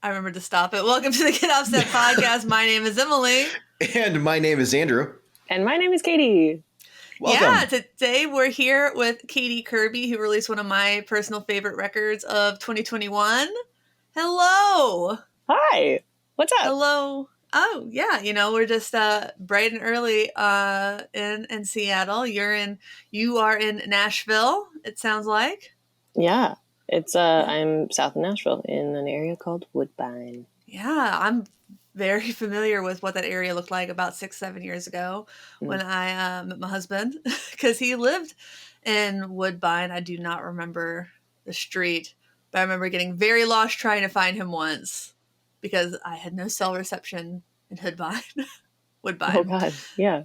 I remembered to stop it. Welcome to the Get Offset podcast. My name is Emily. And my name is Andrew. And my name is Katy. Welcome. Yeah, today we're here with Katy Kirby, who released one of my personal favorite records of 2021. Hello. Hi. What's up? Hello. Oh, yeah. We're just bright and early in Seattle. You are in Nashville, it sounds like. Yeah. It's I'm south of Nashville in an area called Woodbine. Yeah, I'm very familiar with what that area looked like about 6-7 years ago when I met my husband, because he lived in Woodbine. I do not remember the street, but I remember getting very lost trying to find him once because I had no cell reception in Woodbine. Oh God, yeah.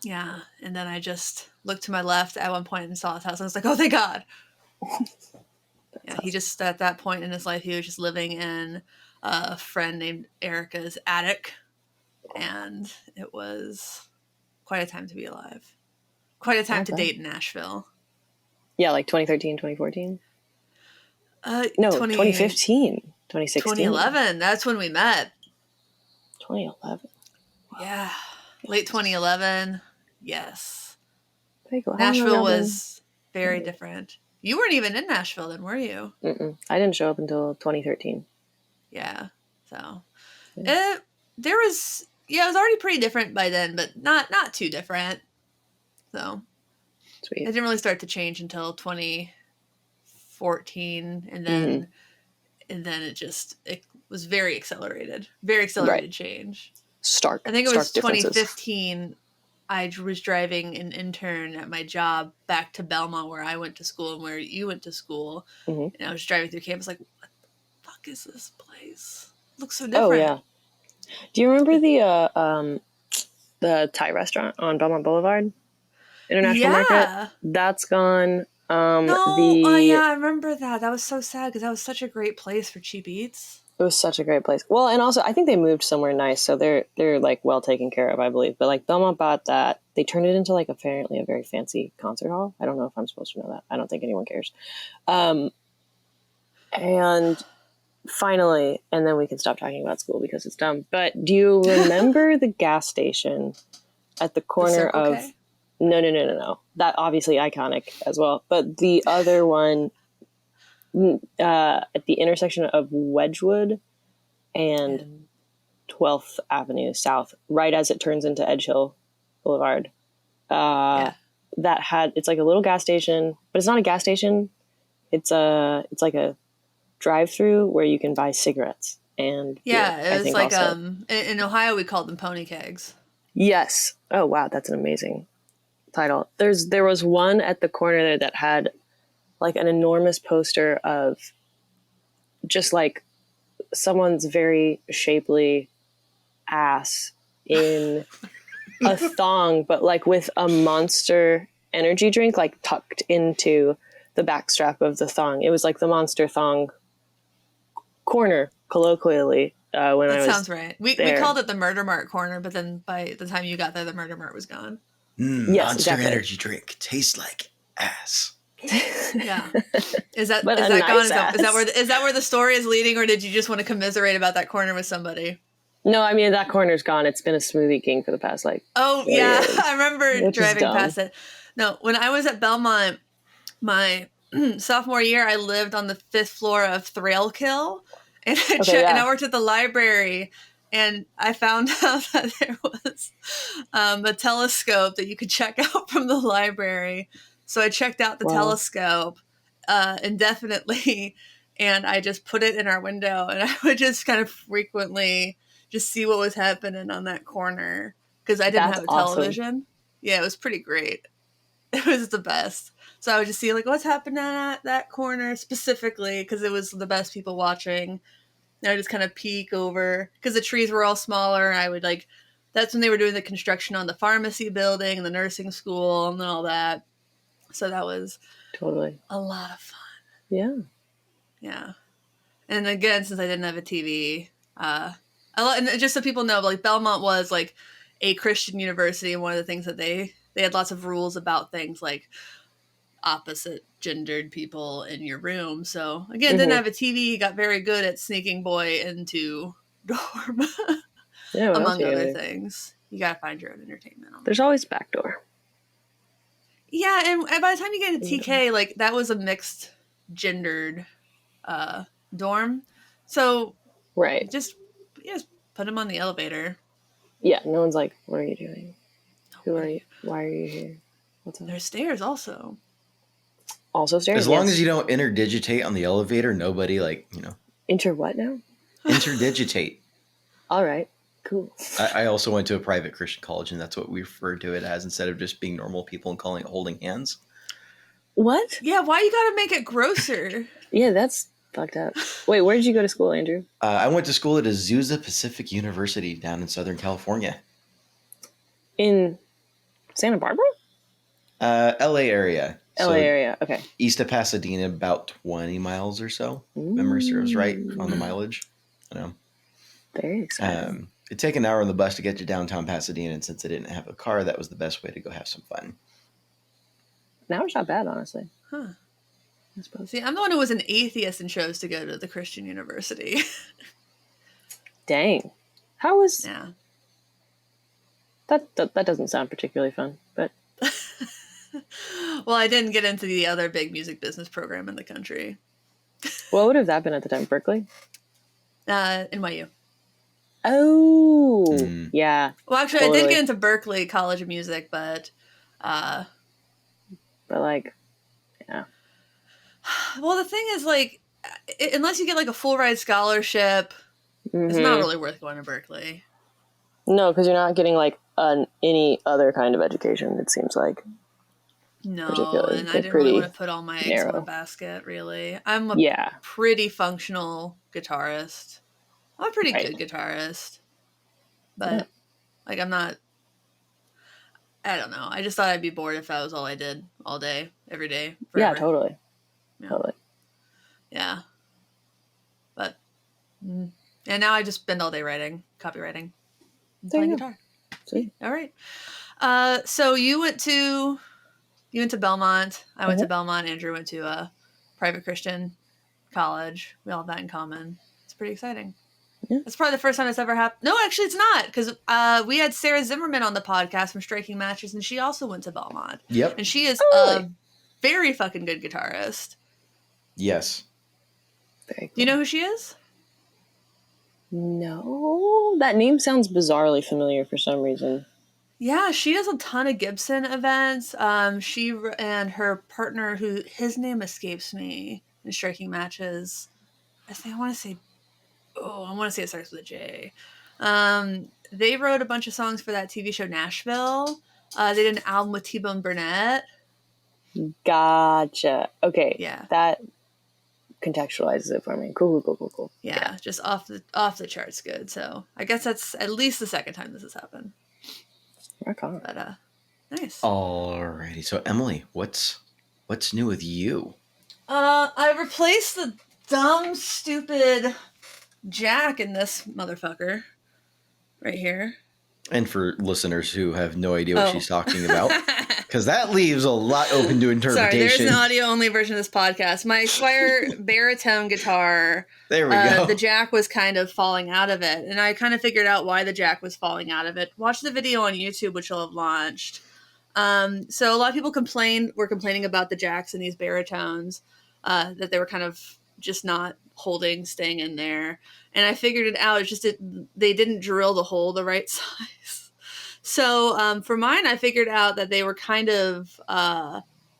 Yeah, and then I just looked to my left at one point and saw his house, and I was like, oh, thank God. Yeah, he just, at that point in his life, he was just living in a friend named Erica's attic, and it was quite a time to be alive. Quite a time to date in Nashville. Yeah, like 2013, 2014? No, 2015, 2016. 2011, that's when we met. 2011. Wow. Yeah, late 2011, yes. Cool. Nashville was very different. You weren't even in Nashville then, were you? I didn't show up until 2013. Yeah, so it was already pretty different by then, but not too different. So Sweet. It didn't really start to change until 2014, and then it was very accelerated change. Stark. I think it was differences. 2015. I was driving an intern at my job back to Belmont, where I went to school and where you went to school. And I was driving through campus like, what the fuck is this place? It looks so different. Oh, yeah. Do you remember the Thai restaurant on Belmont Boulevard? International Market? That's gone. I remember that. That was so sad because that was such a great place for cheap eats. It was such a great place. Well, and also I think they moved somewhere nice, so they're like well taken care of, I believe. But like Belmont bought that, they turned it into like apparently a very fancy concert hall. I don't know if I'm supposed to know that. I don't think anyone cares. And finally, and then we can stop talking about school because it's dumb. But do you remember the gas station at the corner of? K? No. That obviously iconic as well. But the other one. At the intersection of Wedgwood and 12th Avenue South, right as it turns into Edge Hill Boulevard. It's like a little gas station, but it's not a gas station. It's like a drive-through where you can buy cigarettes and beer, it was like also. In Ohio we called them pony kegs. Yes. Oh wow, that's an amazing title. There was one at the corner there that had like an enormous poster of just like someone's very shapely ass in a thong, but like with a Monster energy drink like tucked into the backstrap of the thong. It was like the Monster thong corner, colloquially. That sounds right. We called it the Murder Mart corner, but then by the time you got there, the Murder Mart was gone. Yes, Monster exactly. energy drink tastes like ass. Yeah. Is that gone? Is that where the story is leading, or did you just want to commiserate about that corner with somebody? No, I mean that corner's gone. It's been a Smoothie King for the past years. I remember driving past it. No, when I was at Belmont, my sophomore year, I lived on the 5th floor of Roadkill, and and I worked at the library. And I found out that there was a telescope that you could check out from the library. So I checked out the telescope indefinitely, and I just put it in our window, and I would just kind of frequently just see what was happening on that corner because I didn't have a television. Awesome. Yeah, it was pretty great. It was the best. So I would just see like what's happening at that corner specifically because it was the best people watching. And I would just kind of peek over because the trees were all smaller. And I would that's when they were doing the construction on the pharmacy building and the nursing school and all that. So that was totally a lot of fun. Yeah. Yeah. And again, since I didn't have a TV, and just so people know, like Belmont was like a Christian university, and one of the things that they had lots of rules about things like opposite gendered people in your room. So again, didn't have a TV, got very good at sneaking boy into dorm. Yeah, among other things. You gotta find your own entertainment. There's always backdoor. Yeah, and by the time you get into TK, like that was a mixed gendered dorm. So right, just put him on the elevator. Yeah, no one's like, what are you doing? Who are you? Why are you here? What's up? There's stairs also. Also stairs. As long as you don't interdigitate on the elevator, nobody Inter what now? Interdigitate. All right, cool. I also went to a private Christian college, and that's what we referred to it as instead of just being normal people and calling it holding hands. What? Yeah, why you gotta make it grosser? Yeah, that's fucked up. Wait, where did you go to school, Andrew? I went to school at Azusa Pacific University down in Southern California. In Santa Barbara? LA area. LA area, okay. East of Pasadena, about 20 miles or so. Memory serves right on the mileage. I know. Very exciting. It'd take an hour on the bus to get to downtown Pasadena, and since I didn't have a car, that was the best way to go have some fun. Now it's not bad, honestly. Huh. See, I'm the one who was an atheist and chose to go to the Christian university. Dang. How was... Yeah. That doesn't sound particularly fun, but... Well, I didn't get into the other big music business program in the country. What would have that been at the time? Berkeley? NYU. Oh, yeah. Well, actually, totally. I did get into Berkeley College of Music, but like, yeah. Well, the thing is, like, unless you get like a full ride scholarship, it's not really worth going to Berkeley. No, because you're not getting like any other kind of education. It seems like. No, and I didn't really want to put all my eggs in one basket. Really, I'm a pretty functional guitarist. I'm a pretty good guitarist, but like I'm not. I don't know. I just thought I'd be bored if that was all I did all day, every day. Forever. Yeah, totally. Yeah. Totally. Yeah. But and now I just spend all day writing, copywriting, playing guitar. Sweet. All right. So you went to Belmont. I went to Belmont. Andrew went to a private Christian college. We all have that in common. It's pretty exciting. Yeah. It's probably the first time it's ever happened. No, actually, it's not, because we had Sarah Zimmerman on the podcast from Striking Matches, and she also went to Belmont. Yep. And she is a very fucking good guitarist. Yes. Very cool. Do you know who she is? No. That name sounds bizarrely familiar for some reason. Yeah, she does a ton of Gibson events. She and her partner, who his name escapes me in Striking Matches. I want to say it starts with a J. They wrote a bunch of songs for that TV show Nashville. They did an album with T-Bone Burnett. Gotcha. Okay. Yeah. That contextualizes it for me. Cool. Yeah, just off the charts good. So I guess that's at least the second time this has happened. Rock on. But nice. Alrighty. So Emily, what's new with you? I replaced the dumb, stupid jack in this motherfucker right here. And for listeners who have no idea what she's talking about, because that leaves a lot open to interpretation. Sorry, there's an audio-only version of this podcast. My Squire baritone guitar, there we go. The jack was kind of falling out of it, and I kind of figured out why the jack was falling out of it. Watch the video on YouTube, which will have launched. So a lot of people were complaining about the jacks in these baritones, that they were kind of just not staying in there. And I figured it out. It's just they didn't drill the hole the right size. So for mine, I figured out that they were kind of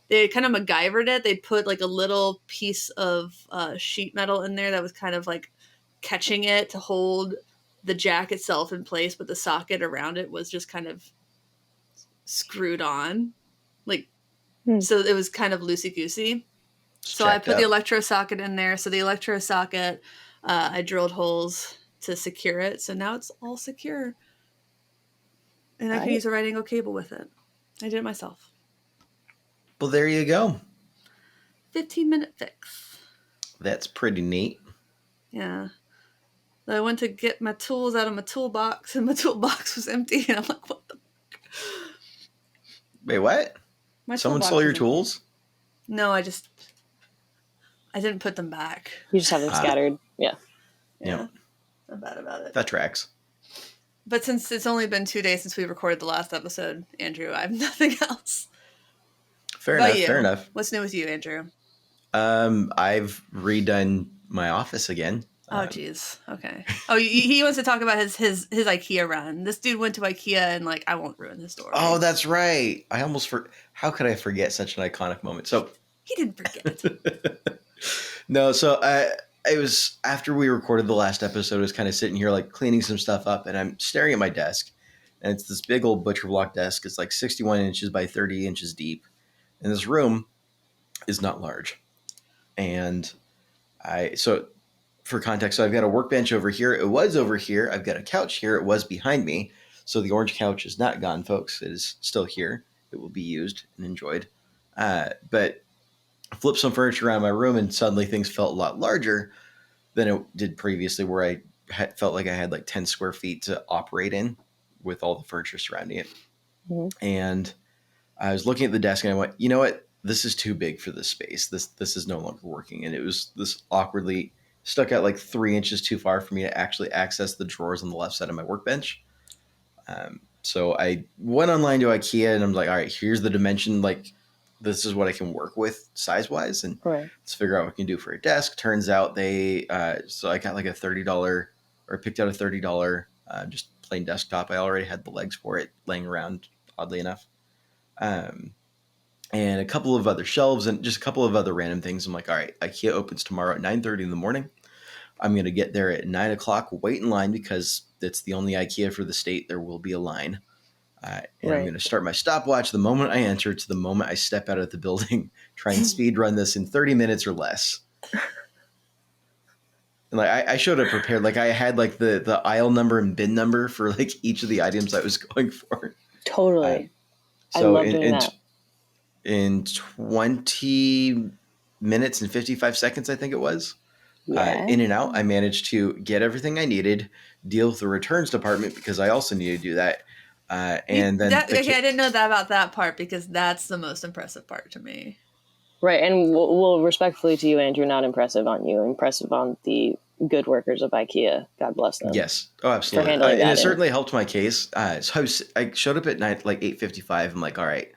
MacGyvered it. They put like a little piece of sheet metal in there that was kind of like catching it to hold the jack itself in place, but the socket around it was just kind of screwed on. So it was kind of loosey-goosey. So I put the electro socket in there. So the electro socket, I drilled holes to secure it. So now it's all secure. And I can use a right angle cable with it. I did it myself. Well, there you go. 15-minute fix. That's pretty neat. Yeah. I went to get my tools out of my toolbox, and my toolbox was empty. And I'm like, what the fuck? Wait, what? Someone stole your tools? No, I didn't put them back. You just have them scattered. Yeah. Yeah. Not bad about it. That tracks. But since it's only been 2 days since we recorded the last episode, Andrew, I have nothing else. Fair enough. What's new with you, Andrew? I've redone my office again. Oh, geez. Okay. Oh, he wants to talk about his Ikea run. This dude went to Ikea and I won't ruin his story. Oh, that's right. I almost how could I forget such an iconic moment? So he didn't forget. No, so it was after we recorded the last episode. I was kind of sitting here cleaning some stuff up, and I'm staring at my desk, and it's this big old butcher block desk. It's 61 inches by 30 inches deep, and this room is not large. And so for context, so I've got a workbench over here. It was over here. I've got a couch here. It was behind me. So the orange couch is not gone, folks. It is still here. It will be used and enjoyed. But I flipped some furniture around my room, and suddenly things felt a lot larger than it did previously, where I felt like I had 10 square feet to operate in with all the furniture surrounding it. Mm-hmm. And I was looking at the desk, and I went, you know what? This is too big for this space. This is no longer working. And it was this awkwardly stuck out 3 inches too far for me to actually access the drawers on the left side of my workbench. So I went online to Ikea, and I'm like, all right, here's the dimension. This is what I can work with size wise, and let's figure out what we can do for a desk. Turns out so I got a $30 or picked out a $30 just plain desktop. I already had the legs for it laying around, oddly enough. And a couple of other shelves and just a couple of other random things. I'm like, all right, Ikea opens tomorrow at 9:30 in the morning. I'm going to get there at 9 o'clock, wait in line because it's the only Ikea for the state. There will be a line. And I'm going to start my stopwatch the moment I enter to the moment I step out of the building, try and speed run this in 30 minutes or less. And I showed up prepared. I had the aisle number and bin number for each of the items I was going for. Totally. So I love doing that. In 20 minutes and 55 seconds, I think it was, in and out, I managed to get everything I needed, deal with the returns department because I also needed to do that. And then I didn't know that about that part because that's the most impressive part to me. Right. And we'll respectfully to you, Andrew, not impressive on you, impressive on the good workers of Ikea. God bless them. Yes. Oh, absolutely. And it certainly helped my case. So I showed up at night, 8:55. I'm like, all right,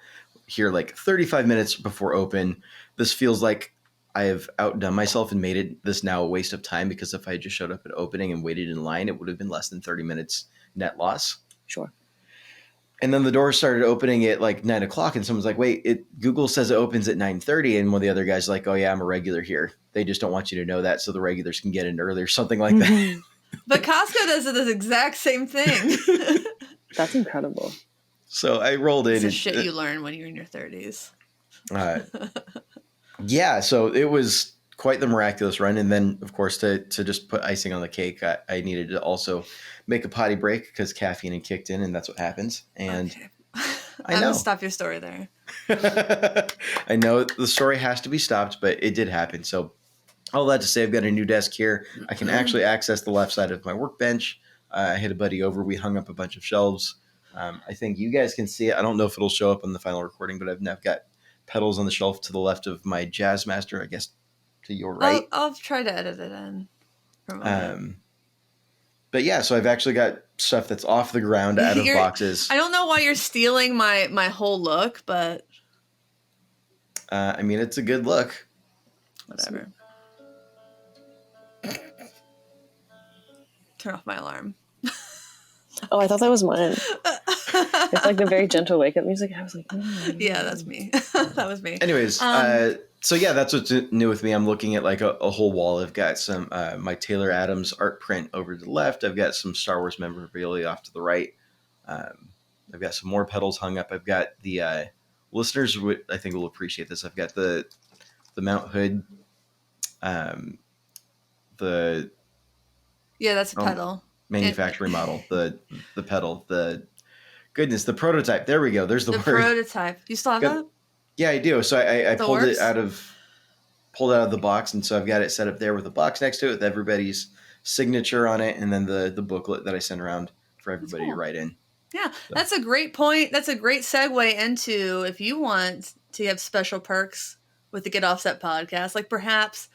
here, 35 minutes before open. This feels like I have outdone myself and made this now a waste of time because if I had just showed up at opening and waited in line, it would have been less than 30 minutes net loss. Sure. And then the doors started opening at 9 o'clock, and someone's like, wait, Google says it opens at 9:30. And one of the other guys like, oh yeah, I'm a regular here. They just don't want you to know that so the regulars can get in early or something like that. But Costco does this exact same thing. That's incredible. So I rolled in. It's the shit you learn when you're in your 30s. Yeah, so it was quite the miraculous run. And then, of course, to just put icing on the cake, I needed to also make a potty break because caffeine had kicked in, and that's what happens. And okay. I know. Stop your story there. I know the story has to be stopped, but it did happen. So all that to say, I've got a new desk here. I can actually access the left side of my workbench. I had a buddy over. We hung up a bunch of shelves. I think you guys can see it. I don't know if it'll show up on the final recording, but I've now got pedals on the shelf to the left of my Jazzmaster, I guess to your right. I'll try to edit it in. But yeah, so I've actually got stuff that's off the ground out of boxes. I don't know why you're stealing my whole look, but I mean, it's a good look. Whatever. Turn off my alarm. Oh, I thought that was mine. It's the very gentle wake up music. I was like, yeah, that's me. That was me. Anyways, so yeah, that's what's new with me. I'm looking at a whole wall. I've got some my Taylor Adams art print over to the left. I've got some Star Wars memorabilia off to the right. I've got some more pedals hung up. I've got the listeners I think will appreciate this. I've got the Mount Hood. That's a pedal. Manufacturing model, the pedal, the prototype. There we go. There's the word. Prototype. You still have that? Yeah, I do. So I pulled it out of the box, and so I've got it set up there with a box next to it with everybody's signature on it, and then the booklet that I send around for everybody to write in. Yeah, That's a great point. That's a great segue into if you want to have special perks with the Get Offset podcast, like perhaps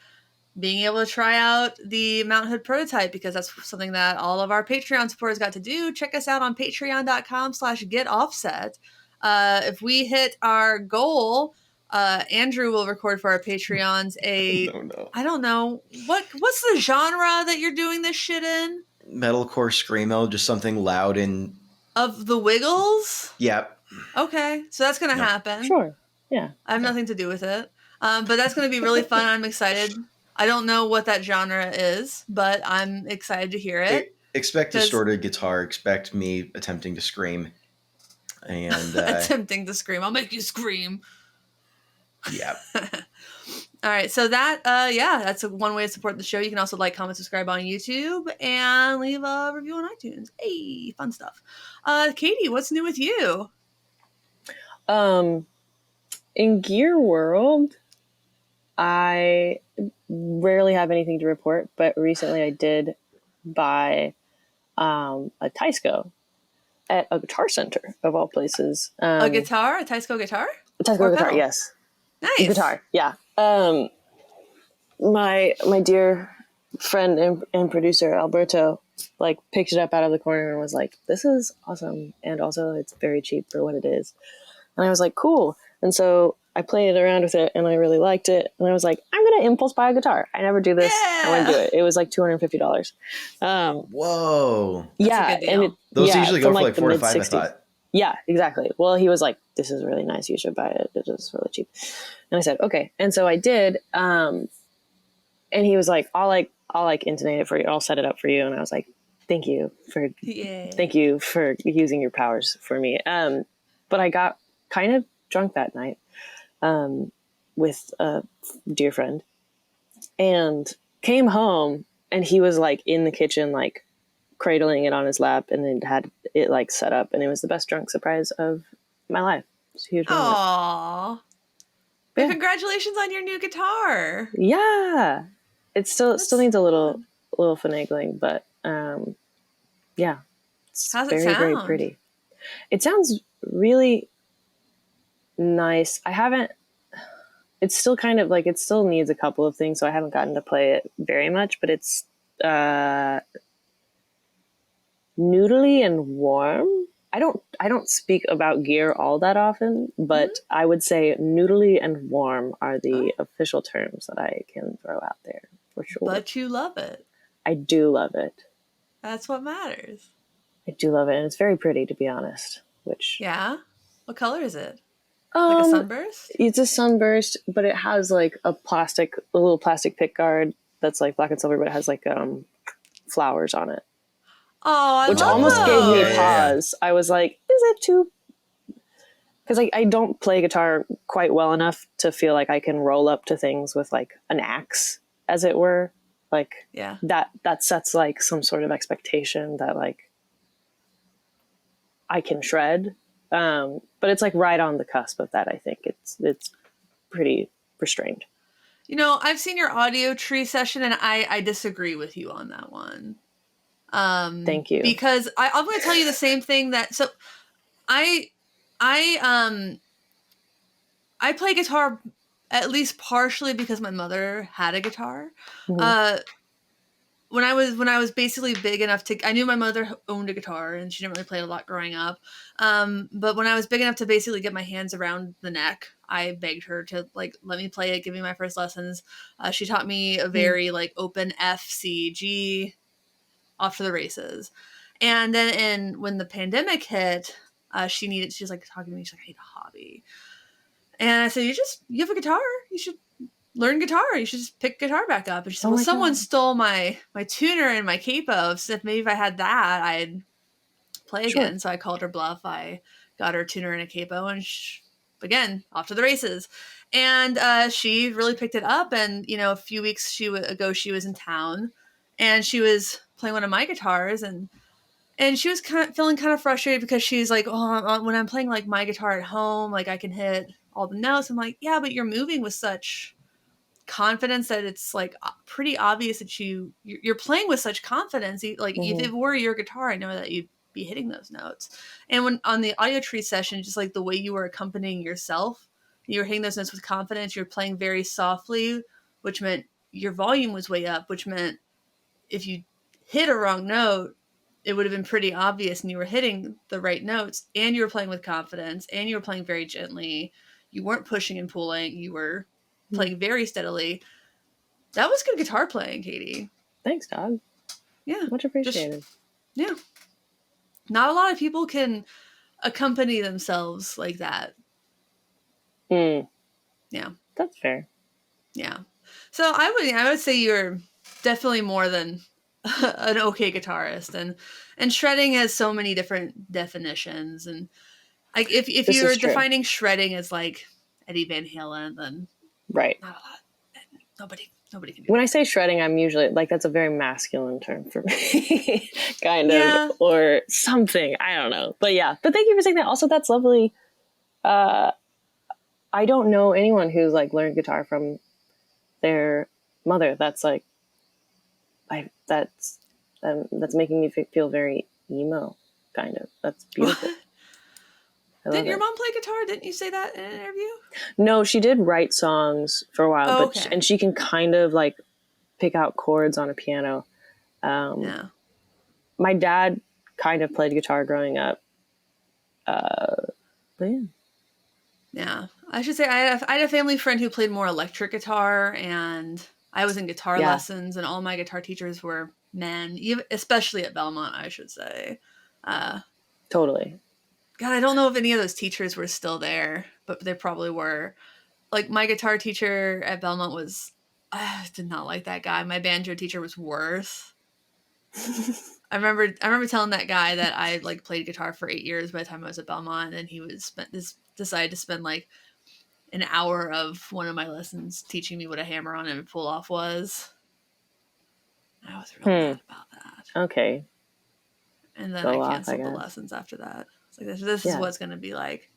being able to try out the Mount Hood prototype, because that's something that all of our Patreon supporters got to do. Check us out on patreon.com/getoffset. If we hit our goal, Andrew will record for our Patreons I don't know, what's the genre that you're doing this shit in? Metalcore screamo, just something loud and... Of the Wiggles? Yep. Okay, so that's going to happen. Sure, yeah. I have nothing to do with it. But that's going to be really fun. I'm excited. I don't know what that genre is, but I'm excited to hear it. Expect distorted guitar. Expect me attempting to scream. And attempting to scream. I'll make you scream. Yeah. All right. So that's one way to support the show. You can also like, comment, subscribe on YouTube, and leave a review on iTunes. Hey, fun stuff. Katie, what's new with you? In Gear World, I rarely have anything to report, but recently I did buy a Teisco at a guitar center of all places. A guitar? A Teisco guitar? A Teisco guitar, yes. Nice. Guitar, yeah. My dear friend and producer Alberto like picked it up out of the corner and was like, "This is awesome, and also it's very cheap for what it is." And I was like, "Cool." And so I played around with it and I really liked it. And I was like, I'm going to impulse buy a guitar. I never do this. Yeah. I want to do it. It was like $250. Whoa. Yeah. And those usually go for like $4 to $5, I thought. Yeah, exactly. Well, he was like, this is really nice. You should buy it. It is really cheap. And I said, okay. And so I did. And he was like, I'll intonate it for you. I'll set it up for you. And I was like, thank you for using your powers for me. But I got kind of drunk that night. With a dear friend, and came home, and he was like in the kitchen, like cradling it on his lap, and then had it like set up, and it was the best drunk surprise of my life. It's a huge moment. Aww. Yeah. Congratulations on your new guitar. Yeah. It still needs a little finagling, but yeah. It's How's it very, sound? very pretty. It sounds really nice. It's still kind of like, it still needs a couple of things, so I haven't gotten to play it very much, but it's noodly and warm. I don't speak about gear all that often, but I would say noodly and warm are the official terms that I can throw out there for sure. But you love it. I do love it. That's what matters. I do love it, and it's very pretty, to be honest. Yeah? What color is it? Like a sunburst? It's a sunburst, but it has like a little plastic pick guard that's like black and silver, but it has like flowers on it. Oh, which almost gave me pause. I was like, is it too? Because I don't play guitar quite well enough to feel like I can roll up to things with like an axe, as it were. Like that sets like some sort of expectation that like I can shred. But it's like right on the cusp of that. I think it's pretty restrained. You know, I've seen your audio tree session, and I disagree with you on that one. Thank you. Because I'm going to tell you the same thing that, so I play guitar at least partially because my mother had a guitar. Mm-hmm. When I was basically big enough I knew my mother owned a guitar, and she didn't really play a lot growing up. But when I was big enough to basically get my hands around the neck, I begged her to like, let me play it, give me my first lessons. She taught me a very like open F, C, G, off to the races. And then when the pandemic hit, she was like talking to me. She's like, I need a hobby. And I said, you have a guitar. You should learn guitar. You should just pick guitar back up. And she said, well, someone stole my tuner and my capo. So maybe if I had that, I'd play again. So I called her bluff. I got her a tuner and a capo, and again, off to the races. And she really picked it up. And, you know, a few weeks ago, she was in town, and she was playing one of my guitars, and she was feeling kind of frustrated because she's like, oh, when I'm playing like my guitar at home, like I can hit all the notes. I'm like, yeah, but you're moving with such confidence that it's like pretty obvious that you're playing with such confidence. Like if it were your guitar, I know that you'd be hitting those notes. And when on the audio tree session, just like the way you were accompanying yourself You were hitting those notes with confidence. You're playing very softly, which meant your volume was way up, which meant if you hit a wrong note, it would have been pretty obvious, and you were hitting the right notes, and you were playing with confidence, and you were playing very gently. You weren't pushing and pulling. You were playing very steadily. That was good guitar playing, Katy. Thanks, dog. Yeah. Much appreciated. Yeah. Not a lot of people can accompany themselves like that. Yeah. That's fair. Yeah. So I would say you're definitely more than an okay guitarist, and shredding has so many different definitions, and like if you're defining shredding as like Eddie Van Halen, then right, not a lot. Nobody can do when that. I say shredding, I'm usually like, that's a very masculine term for me. Kind of, or something, I don't know, but thank you for saying that. Also, that's lovely. I don't know anyone who's like learned guitar from their mother. That's like, that's making me feel very emo, kind of. That's beautiful. Didn't your mom play guitar? Didn't you say that in an interview? No, she did write songs for a while, and she can kind of like pick out chords on a piano. My dad kind of played guitar growing up. But yeah, I should say I had a family friend who played more electric guitar, and I was in guitar lessons, and all my guitar teachers were men, especially at Belmont, I should say. Totally. God, I don't know if any of those teachers were still there, but they probably were. Like, my guitar teacher at Belmont was, I did not like that guy. My banjo teacher was worse. I remember telling that guy that I like played guitar for 8 years by the time I was at Belmont, and he decided to spend like an hour of one of my lessons teaching me what a hammer on and pull off was. I was really mad about that. Okay. And then I canceled the lessons after that. It's like, this is what's going to be like.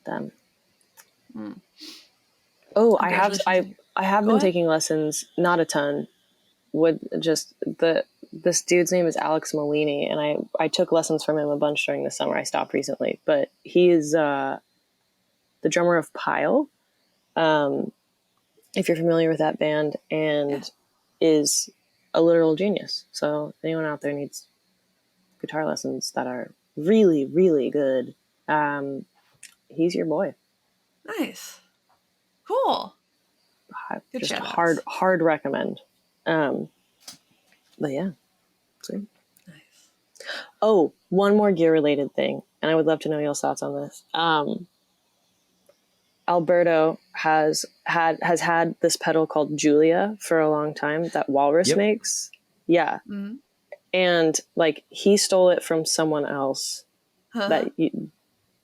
Them. Oh, I have been taking lessons, not a ton. This dude's name is Alex Molini, and I took lessons from him a bunch during the summer. I stopped recently, but he is the drummer of Pile, if you're familiar with that band, and is a literal genius. So if anyone out there needs guitar lessons that are really, really good, he's your boy. Nice. Cool. Good just hard recommend. But yeah. Sweet. Nice. Oh, one more gear related thing, and I would love to know your thoughts on this. Alberto has had this pedal called Julia for a long time that Walrus makes. Yeah. Mm-hmm. And like he stole it from someone else that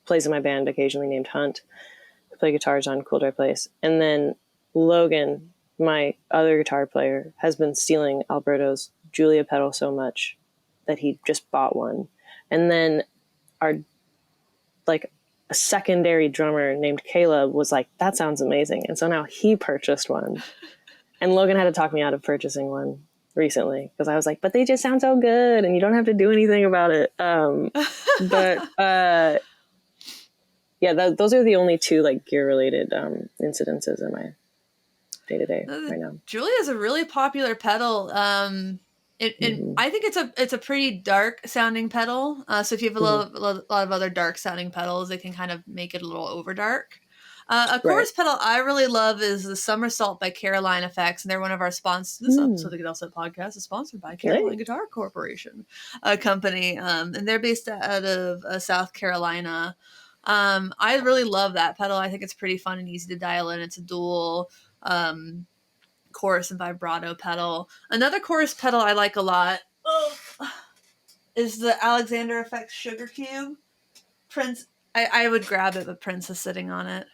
plays in my band occasionally, named Hunt, who play guitars on Cool Dry Place. And then Logan, my other guitar player, has been stealing Alberto's Julia pedal so much that he just bought one. And then our like a secondary drummer named Caleb was like, that sounds amazing. And so now he purchased one. And Logan had to talk me out of purchasing one recently because I was like, but they just sound so good and you don't have to do anything about it. Those are the only two like gear related incidences in my day-to-day right now. Julia is a really popular pedal. I think it's a pretty dark sounding pedal. So if you have a lot of other dark sounding pedals, it can kind of make it a little over dark. A chorus pedal I really love is the Somersault by Caroline Effects, and they're one of our sponsors. This episode of the Get All Set podcast is sponsored by Caroline Guitar Corporation, a company, and they're based out of South Carolina. I really love that pedal. I think it's pretty fun and easy to dial in. It's a dual chorus and vibrato pedal. Another chorus pedal I like a lot is the Alexander Effects Sugar Cube. Prince, I would grab it, but Prince is sitting on it.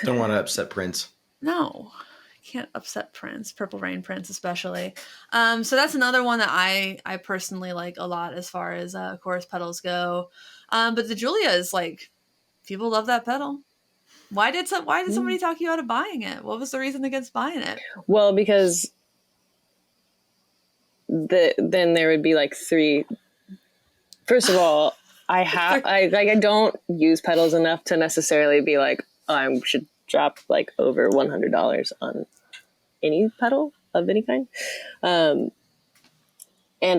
Don't want to upset Prince. No, I can't upset Prince. Purple Rain Prince especially. So that's another one that I personally like a lot as far as chorus pedals go. But the Julia is like, people love that pedal. Why did somebody talk you out of buying it? What was the reason against buying it? Well, because then there would be like three. First of all, I don't use pedals enough to necessarily be like, I should drop like over $100 on any pedal of any kind. And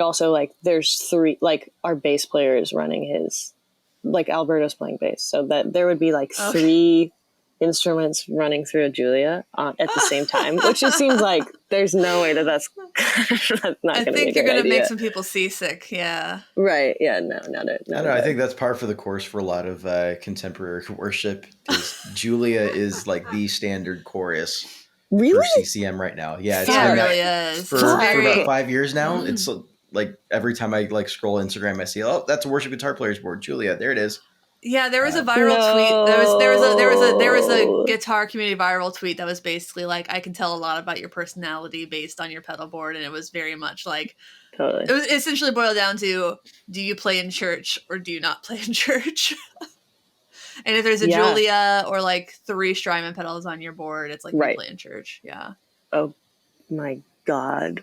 also like there's 3, like our bass player is running his, like Alberto's playing bass. So that there would be like 3 instruments running through a Julia at the same time, which just seems like there's no way that's not going to be a good idea. I think you're going to make some people seasick. Yeah. Right. Yeah. No. I don't know. I think that's par for the course for a lot of contemporary worship, because Julia is like the standard chorus for CCM right now. Yeah. It really is. For about 5 years now, it's like every time I like scroll Instagram, I see, oh, that's a worship guitar player's board, Julia. There it is. Yeah, there was a viral tweet. There was a guitar community viral tweet that was basically like, I can tell a lot about your personality based on your pedal board, and it was very much like, totally. It was essentially boiled down to, do you play in church or do you not play in church? And if there's a Julia or like 3 Strymon pedals on your board, it's like you play in church. Yeah. Oh my God.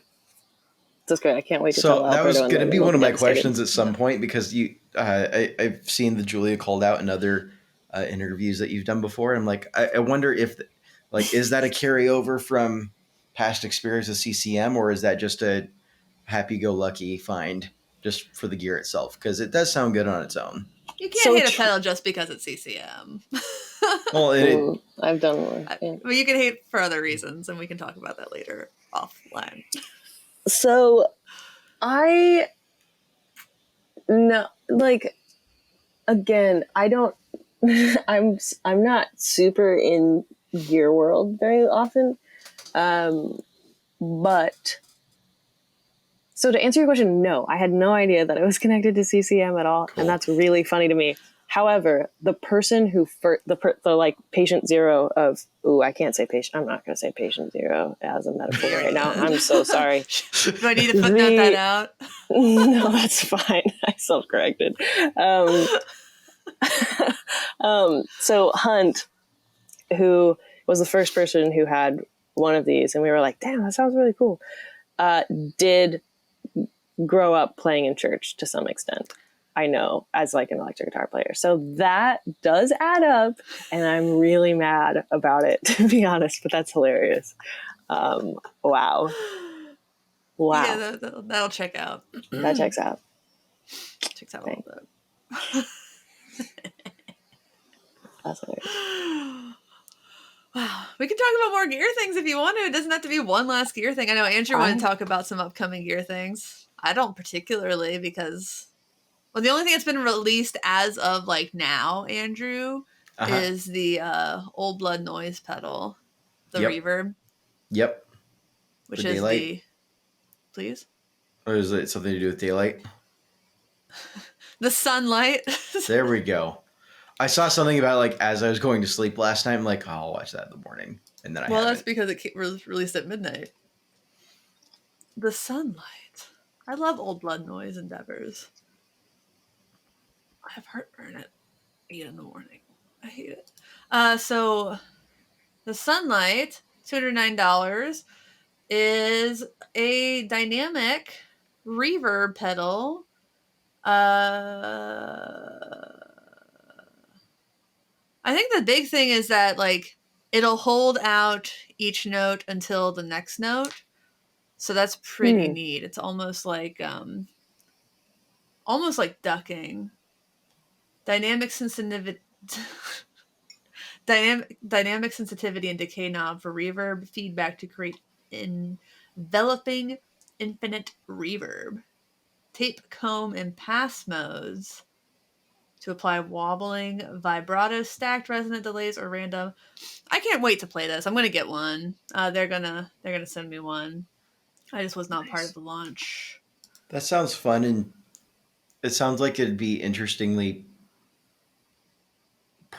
That's great. I can't wait to tell Alberto. So that was going to be one of my questions at some point, because I've seen the Julia called out in other interviews that you've done before. I'm like, I wonder if, like, is that a carryover from past experience with CCM, or is that just a happy-go-lucky find just for the gear itself? Because it does sound good on its own. You can't hate a pedal just because it's CCM. Well, I've done one. Yeah. But you can hate for other reasons, and we can talk about that later offline. So again, I don't, I'm not super in gear world very often. But so to answer your question, no, I had no idea that it was connected to CCM at all. Cool. And that's really funny to me. However, the person who the like patient zero of, I can't say patient. I'm not going to say patient zero as a metaphor right now. I'm so sorry. Do I need to footnote that out? No, that's fine. I self-corrected. So Hunt, who was the first person who had one of these, and we were like, damn, that sounds really cool, did grow up playing in church to some extent. I know, as like an electric guitar player. So that does add up, and I'm really mad about it, to be honest, but that's hilarious. Wow. Yeah, that'll check out. That checks out. Checks out a little bit. That's hilarious. Wow. We can talk about more gear things if you want to. It doesn't have to be one last gear thing. I know Andrew wanted to talk about some upcoming gear things. I don't particularly, because... Well, the only thing that's been released as of like now, Andrew, is the Old Blood Noise pedal, the reverb. Yep. Which is daylight. Please? Or is it something to do with daylight? The sunlight. There we go. I saw something about like as I was going to sleep last night. I'm like, I'll watch that in the morning, and then that's because it was released at midnight. The sunlight. I love Old Blood Noise endeavors. I have heartburn at 8 in the morning. I hate it. So the Sunlight, $209, is a dynamic reverb pedal. I think the big thing is that like it'll hold out each note until the next note. So that's pretty neat. It's almost like ducking. Dynamic sensitivity and decay knob for reverb feedback to create enveloping infinite reverb. Tape, comb, and pass modes to apply wobbling, vibrato, stacked resonant delays, or random. I can't wait to play this. I'm gonna get one. They're gonna send me one. I just was not part of the launch. That sounds fun, and it sounds like it'd be interestingly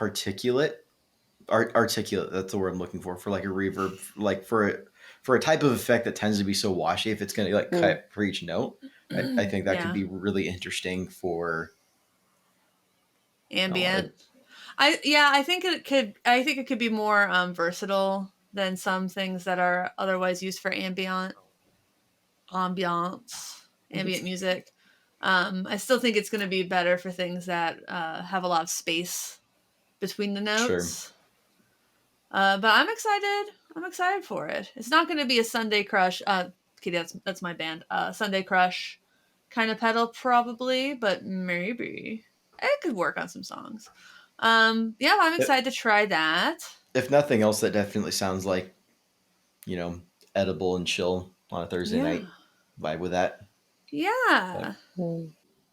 articulate. That's the word I'm looking for like a reverb, like for a type of effect that tends to be so washy. If it's going to like cut for each note, I think that could be really interesting for ambient. I think it could be more versatile than some things that are otherwise used for ambient music. I still think it's going to be better for things that have a lot of space between the notes. But I'm excited. I'm excited for it. It's not going to be a Sunday Crush. Katie, that's my band. Sunday Crush kind of pedal probably, but maybe it could work on some songs. Yeah, I'm excited to try that. If nothing else, that definitely sounds like, edible and chill on a Thursday night. Vibe with that. Yeah.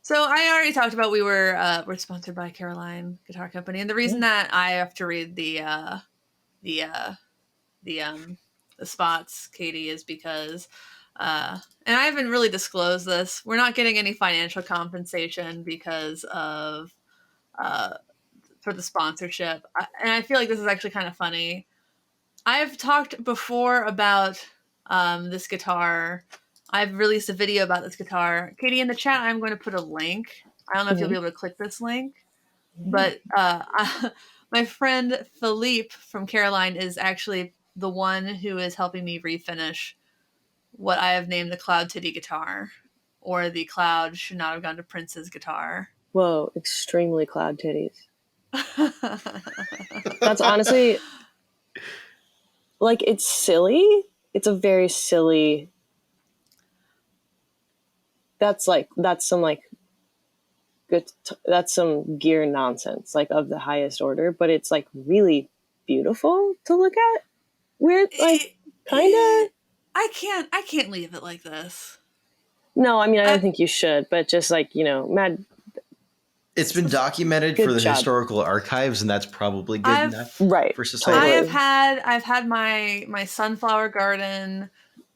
So I already talked about we're sponsored by Caroline Guitar Company, and the reason that I have to read the spots, Katie, is because and I haven't really disclosed this. We're not getting any financial compensation because of for the sponsorship, and I feel like this is actually kind of funny. I've talked before about this guitar. I've released a video about this guitar. Katie, in the chat, I'm going to put a link. I don't know if you'll be able to click this link, but my friend Philippe from Caroline is actually the one who is helping me refinish what I have named the Cloud Titty guitar, or the Cloud Should Not Have Gone to Prince's guitar. Whoa, extremely cloud titties. That's honestly, like, it's silly. It's a very silly. That's some good. That's some gear nonsense, like of the highest order. But it's like really beautiful to look at. Weird, like kind of. I can't leave it like this. No, I mean I don't think you should. But just like mad. It's been documented for the historical archives, and that's probably good enough, right? For society. I've had my sunflower garden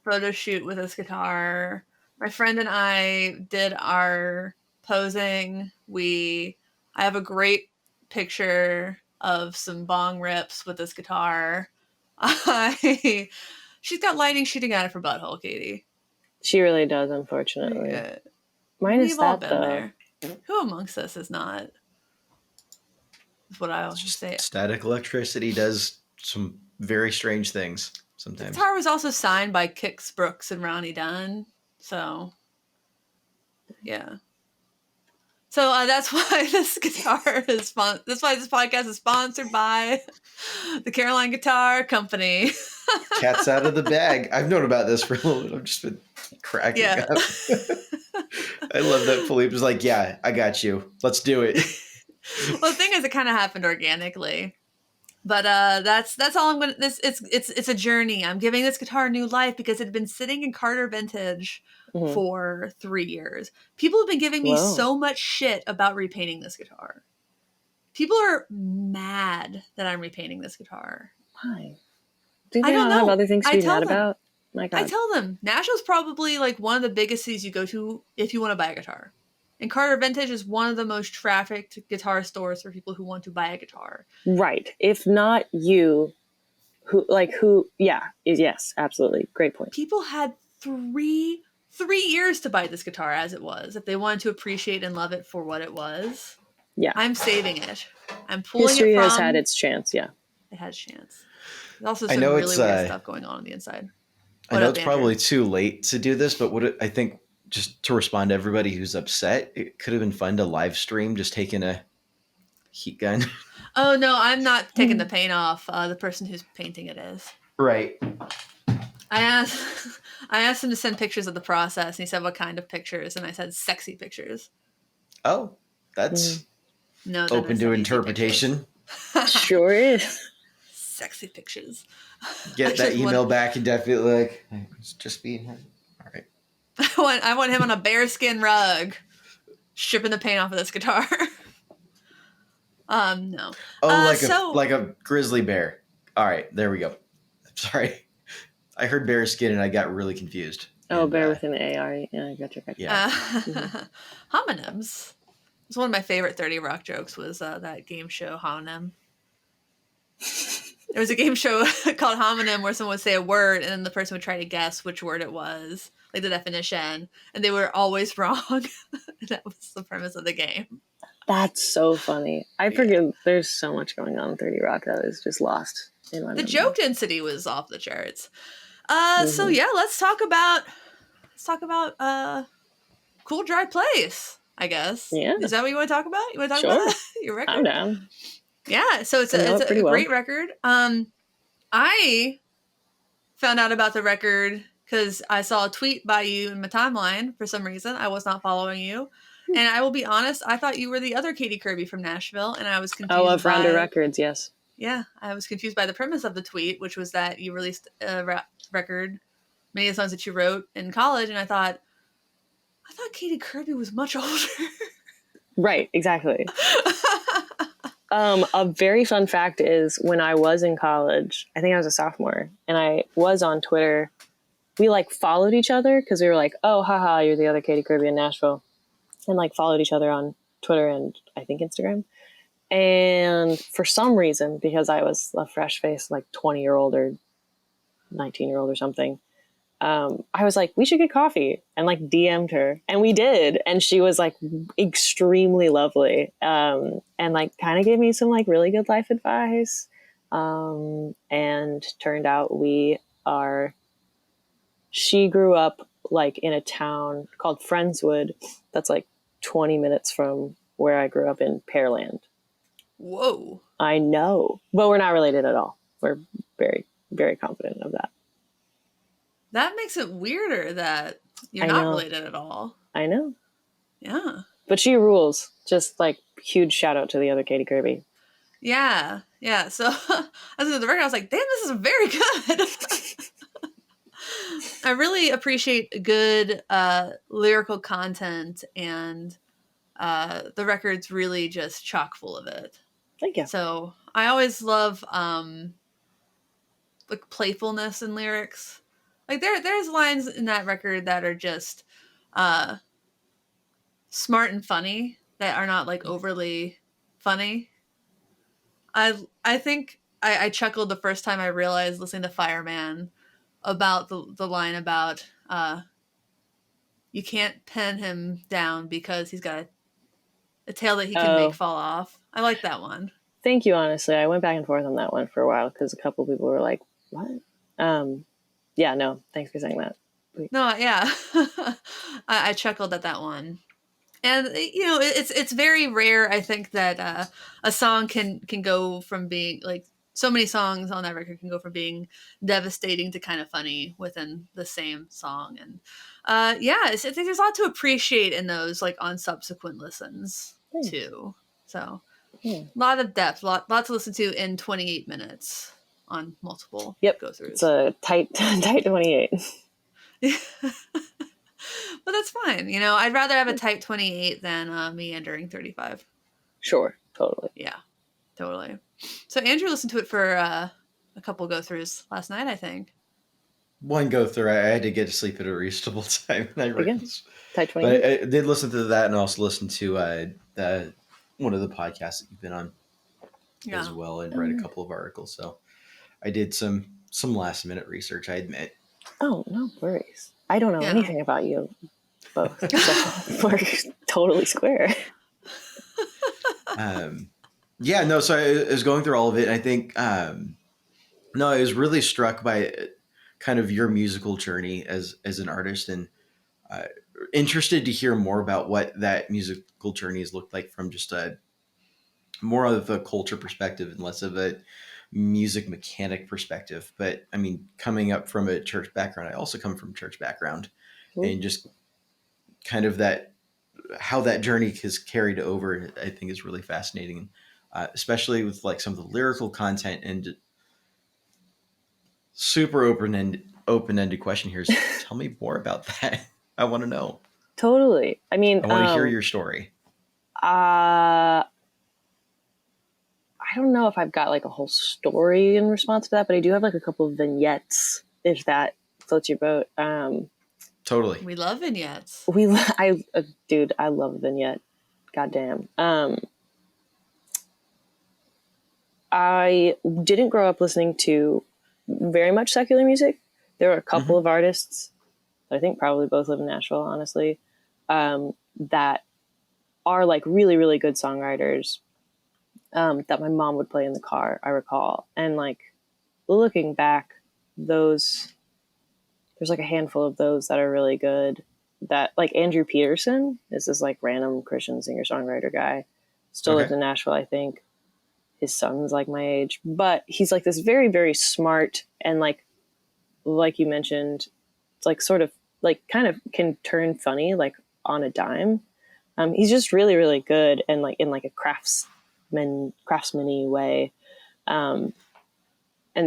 photo shoot with this guitar. My friend and I did our posing. I have a great picture of some bong rips with this guitar. She's got lightning shooting out of her butthole, Katie. She really does, unfortunately. Mine is that though. There. Who amongst us is not? That's what I always say. Static electricity does some very strange things sometimes. The guitar was also signed by Kix Brooks and Ronnie Dunn. So, yeah. So that's why this guitar is that's why this podcast is sponsored by the Caroline Guitar Company. Cat's out of the bag. I've known about this for a little bit. I've just been cracking up. I love that Philippe was like, yeah, I got you. Let's do it. Well, the thing is, it kind of happened organically. But that's all I'm gonna. It's a journey. I'm giving this guitar a new life because it had been sitting in Carter Vintage for 3 years. People have been giving me so much shit about repainting this guitar. People are mad that I'm repainting this guitar. Why? Do they not have other things to be mad about? My God. I tell them Nashville's probably like one of the biggest cities you go to if you want to buy a guitar. And Carter Vintage is one of the most trafficked guitar stores for people who want to buy a guitar. Right. If not you, yes, absolutely. Great point. People had three years to buy this guitar as it was, if they wanted to appreciate and love it for what it was. Yeah. I'm saving it. I'm pulling History it from. Has had its chance, yeah. It has chance. There's also some really weird stuff going on the inside. I know it's probably too late to do this, but I think just to respond to everybody who's upset, it could have been fun to live stream just taking a heat gun. Oh, no, I'm not taking the paint off. The person who's painting it is. Right. I asked him to send pictures of the process, and he said, what kind of pictures? And I said, sexy pictures. Oh, that's open to interpretation. Sure is. Sexy pictures. Get that email back and definitely like, it's just being him. All right. I want him on a bearskin rug, stripping the paint off of this guitar. No. Oh, like a grizzly bear. All right, there we go. Sorry, I heard bearskin and I got really confused. Oh, bear with an AR. Yeah, I got you. Yeah. Homonyms. It's one of my favorite 30 Rock jokes was that game show Homonym. There was a game show called Homonym where someone would say a word and then the person would try to guess which word it was, like the definition, and they were always wrong. That was the premise of the game. That's so funny. I forget there's so much going on in 30 Rock that is just lost in my memory. The joke density was off the charts. So yeah, let's talk about Cool Dry Place, I guess. Yeah. Is that what you want to talk about? You want to talk about that? Your record? I'm down. Yeah, so it's a great record. I found out about the record because I saw a tweet by you in my timeline for some reason. I was not following you. And I will be honest, I thought you were the other Katy Kirby from Nashville, and I was confused. Oh, of Rounder Records, yes. Yeah, I was confused by the premise of the tweet, which was that you released a record, many of the songs that you wrote in college, and I thought Katy Kirby was much older. Right, exactly. A very fun fact is when I was in college, I think I was a sophomore, and I was on Twitter. We like followed each other because we were like, oh, haha, you're the other Katy Kirby in Nashville. And like followed each other on Twitter and I think Instagram. And for some reason, because I was a fresh face, like 20-year-old or 19-year-old or something, I was like, we should get coffee, and like DM'd her, and we did. And she was like extremely lovely. And like kind of gave me some like really good life advice. And turned out she grew up like in a town called Friendswood. That's like 20 minutes from where I grew up in Pearland. Whoa. I know, but we're not related at all. We're very, very confident of that. That makes it weirder that you're not related at all. I know. Yeah. But she rules. Just like huge shout out to the other Katy Kirby. Yeah. Yeah. So I was at the record, I was like, damn, this is very good. I really appreciate good lyrical content, and the record's really just chock full of it. Thank you. So I always love like playfulness in lyrics. Like there's lines in that record that are just smart and funny that are not like overly funny. I think I chuckled the first time I realized listening to Fireman about the line about you can't pen him down because he's got a tail that he can make fall off. I like that one. Thank you, honestly. I went back and forth on that one for a while because a couple people were like, what? Yeah, no, thanks for saying that. No, yeah. I chuckled at that one. And, you know, it's very rare, I think, that a song can go from being, like, so many songs on that record can go from being devastating to kind of funny within the same song. And, yeah, I think there's a lot to appreciate in those, like, on subsequent listens, too. So, a lot of depth, lot to listen to in 28 minutes on multiple go-throughs. It's a tight 28. But that's fine. You know, I'd rather have a tight 28 than meandering 35. Sure, totally. Yeah, totally. So Andrew listened to it for a couple go-throughs last night, I think. One go-through. I had to get to sleep at a reasonable time. Tight 28. But I did listen to that, and also listened to one of the podcasts that you've been on as well, and read a couple of articles. So I did some last-minute research, I admit. Oh, no worries. I don't know anything about you both. So we're totally square. Yeah, no, so I was going through all of it, and I think, no, I was really struck by kind of your musical journey as an artist, and interested to hear more about what that musical journey has looked like from just more of a culture perspective and less of a music mechanic perspective. But I mean, coming up from a church background, I also come from a church background, and just kind of how that journey has carried over, I think is really fascinating. Especially with like some of the lyrical content, and super open-ended question here is, tell me more about that. I want to know. Totally. I mean, I want to hear your story. I don't know if I've got like a whole story in response to that, but I do have like a couple of vignettes, if that floats your boat. Totally. We love vignettes. Dude, I love a vignette. Goddamn. I didn't grow up listening to very much secular music. There are a couple of artists, I think probably both live in Nashville, honestly, that are like really, really good songwriters that my mom would play in the car, I recall. And like looking back, there's like a handful of those that are really good. That like Andrew Peterson is this like random Christian singer-songwriter guy. Still lives in Nashville, I think. his son's like my age, but he's like this very, very smart and like you mentioned, it's like sort of like kind of can turn funny like on a dime. He's just really, really good and like in like a craftsman-y way. And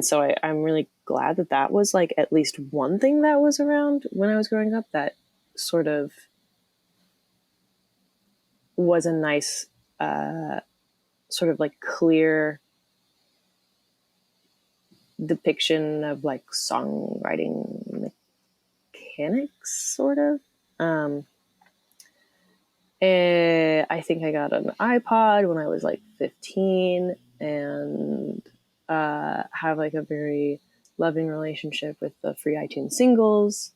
so I'm really glad that was like at least one thing that was around when I was growing up that sort of was a nice sort of like clear depiction of like songwriting mechanics, sort of. And I think I got an iPod when I was like 15 and have like a very loving relationship with the free iTunes singles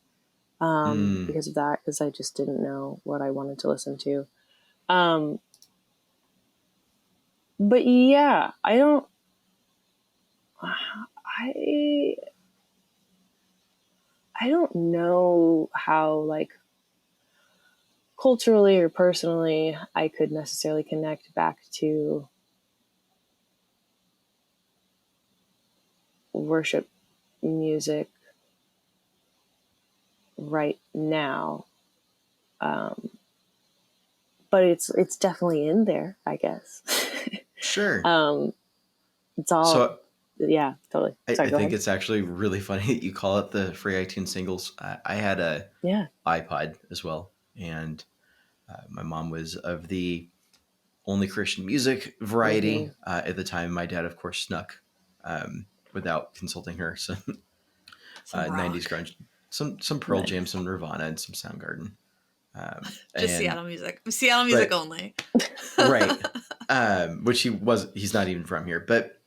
because of that, because I just didn't know what I wanted to listen to. But yeah, I don't know how like culturally or personally I could necessarily connect back to worship music right now. But it's definitely in there, I guess. Sure. It's all, so, yeah, totally. Sorry, I think it's actually really funny that you call it the free iTunes singles. I had a iPod as well. And my mom was of the only Christian music variety. At the time, my dad, of course, snuck without consulting her. Some 90s grunge, some Pearl Jam, some Nirvana, and some Soundgarden. Just Seattle music only. Right. Which he's not even from here. But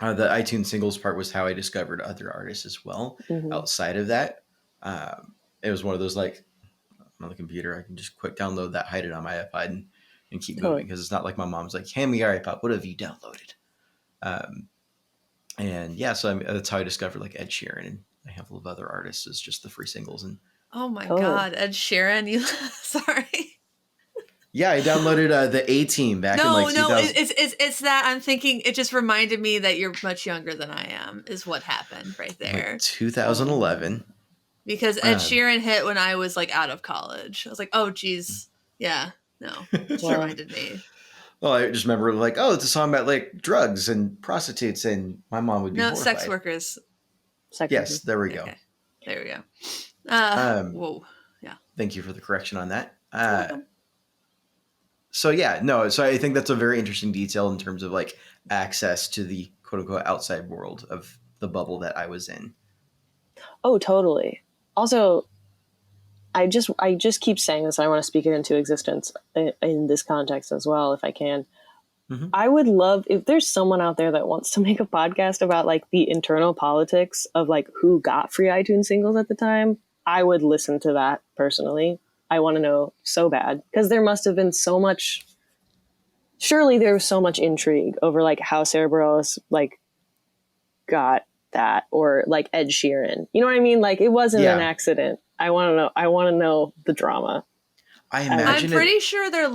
the iTunes singles part was how I discovered other artists as well. Outside of that, it was one of those like, on the computer, I can just quick download that, hide it on my iPod, and keep moving, because it's not like my mom's like, hand me your iPod, what have you downloaded? And yeah, so that's how I discovered like Ed Sheeran and a handful of other artists, is just the free singles. And oh my God, Ed Sheeran, you sorry. Yeah, I downloaded the A-Team back in like 2000. It's that I'm thinking, it just reminded me that you're much younger than I am, is what happened right there. Like 2011. Because Ed Sheeran hit when I was like out of college. I was like, oh geez. Yeah, no. It reminded me. Well, I just remember like, oh, it's a song about like drugs and prostitutes, and my mom would be horrified. Sex workers. Yes, there we go. Okay. There we go. Whoa. Yeah. Thank you for the correction on that. So I think that's a very interesting detail in terms of like access to the quote unquote outside world of the bubble that I was in. Oh, totally. Also, I just keep saying this. I want to speak it into existence in this context as well, if I can. I would love if there's someone out there that wants to make a podcast about like the internal politics of like who got free iTunes singles at the time. I would listen to that personally. I want to know so bad, because there must have been so much. Surely there was so much intrigue over like how Sarah Bareilles like got that, or like Ed Sheeran. You know what I mean? Like it wasn't an accident. I want to know. I want to know the drama. I'm pretty sure there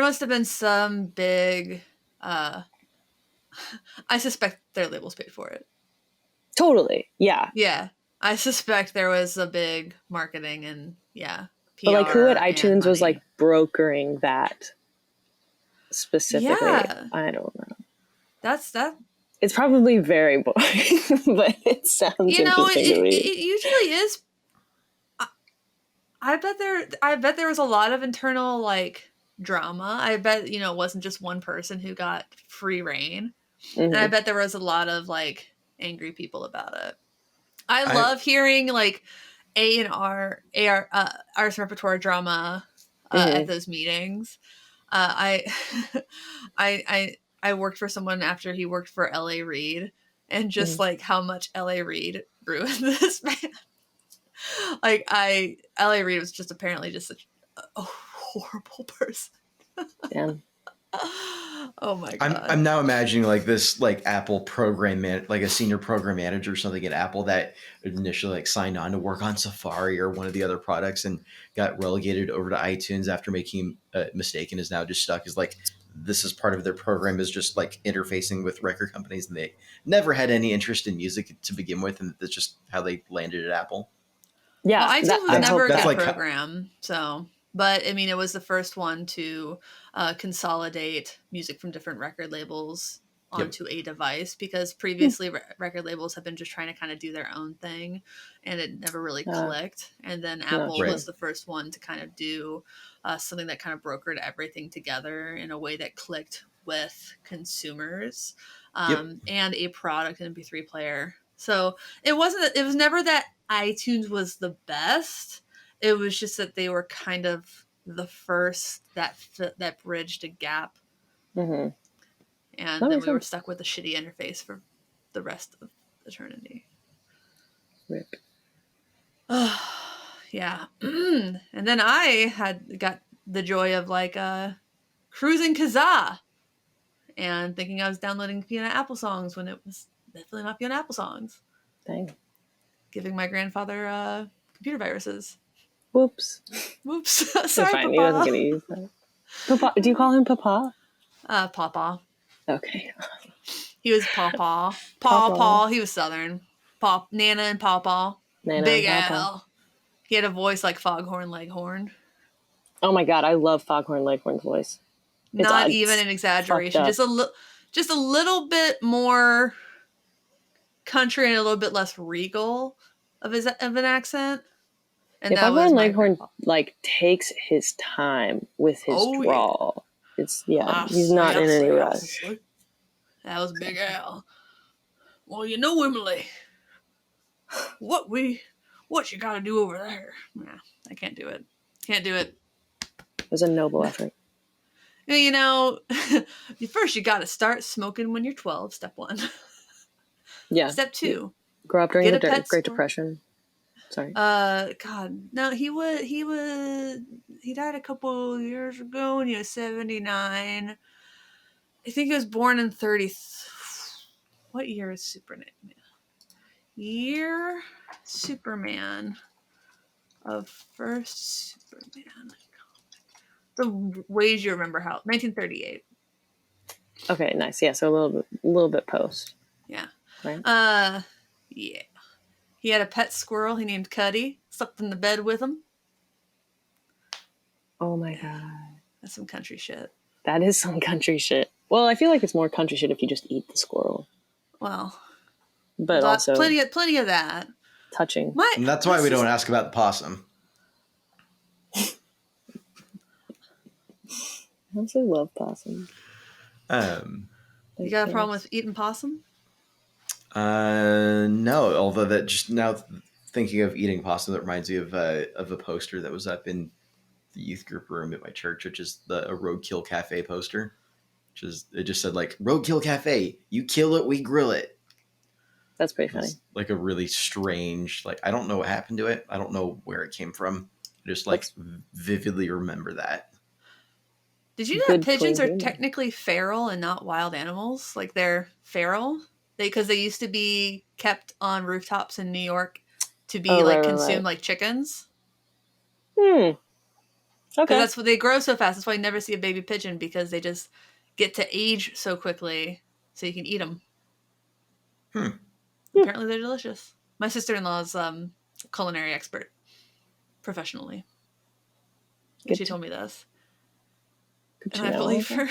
must have been some big. I suspect their labels paid for it. Totally. Yeah. Yeah. I suspect there was a big marketing and PR, but like who at iTunes was like brokering that specifically? Yeah. I don't know. That's that. It's probably very boring, but it sounds interesting to me. It usually is. I bet there was a lot of internal like drama. I bet it wasn't just one person who got free reign, and I bet there was a lot of like angry people about it. I love hearing like artist repertoire drama at those meetings. I worked for someone after he worked for L.A. Reid, and just like how much L.A. Reid ruined this band. Like L.A. Reid was just apparently just such a horrible person. Damn. Oh my God. I'm now imagining like this like Apple program like a senior program manager or something at Apple that initially like signed on to work on Safari or one of the other products and got relegated over to iTunes after making a mistake and is now just stuck as like this is part of their program, is just like interfacing with record companies, and they never had any interest in music to begin with, and that's just how they landed at Apple. Yeah, well, iTunes was never a good program, so. But I mean, it was the first one to consolidate music from different record labels onto a device, because previously record labels have been just trying to kind of do their own thing, and it never really clicked. And then Apple was the first one to kind of do something that kind of brokered everything together in a way that clicked with consumers, and a product MP3 player. So it was never that iTunes was the best. It was just that they were kind of the first that bridged a gap. And then we were stuck with a shitty interface for the rest of eternity. Rip. Yeah. And then I got the joy of like cruising Kazaa and thinking I was downloading Fiona Apple songs when it was definitely not Fiona Apple songs. Dang. Giving my grandfather computer viruses. Whoops. Sorry, fine. Papa. He wasn't going to use that. Papa, do you call him Papa? Papa. Okay. He was Papa. Papa. He was Southern. Nana and Papa. Big Al. He had a voice like Foghorn Leghorn. Oh my God, I love Foghorn Leghorn's voice. Not even an exaggeration. Just a little bit more country and a little bit less regal of an accent. And if Foghorn Leghorn like takes his time with his drawl, it's he's not in any rush. That was Big Al. Well, you know, Emily, what you got to do over there? Nah, I can't do it. It was a noble effort. You know, first you got to start smoking when you're 12. Step 1. Yeah. Step 2. Grow up during the Great Depression. Sorry. God, no, he died a couple years ago when he was 79. I think he was born in 30. What year is Superman? Superman of first Superman. The ways you remember how 1938. Okay, nice. Yeah, so a little bit post. Yeah. Right. Yeah. He had a pet squirrel he named Cuddy. Slept in the bed with him. Oh my God. That's some country shit. That is some country shit. Well, I feel like it's more country shit if you just eat the squirrel. Well, but also plenty of that. Touching. And that's why we don't ask about the possum. I also love possums. You got a problem with eating possum? No. Although that just now thinking of eating possum, that reminds me of a poster that was up in the youth group room at my church, which is a Roadkill Cafe poster. It just said like Roadkill Cafe, you kill it, we grill it. That's pretty funny. It's like a really strange, like, I don't know what happened to it. I don't know where it came from. I just vividly remember that. Did you know that pigeons are technically feral and not wild animals? Like they're feral because they used to be kept on rooftops in New York to be consumed like chickens. Okay. That's what they grow so fast. That's why you never see a baby pigeon, because they just get to age so quickly so you can eat them. Apparently they're delicious. My sister-in-law's culinary expert professionally. She told me this. And I believe her.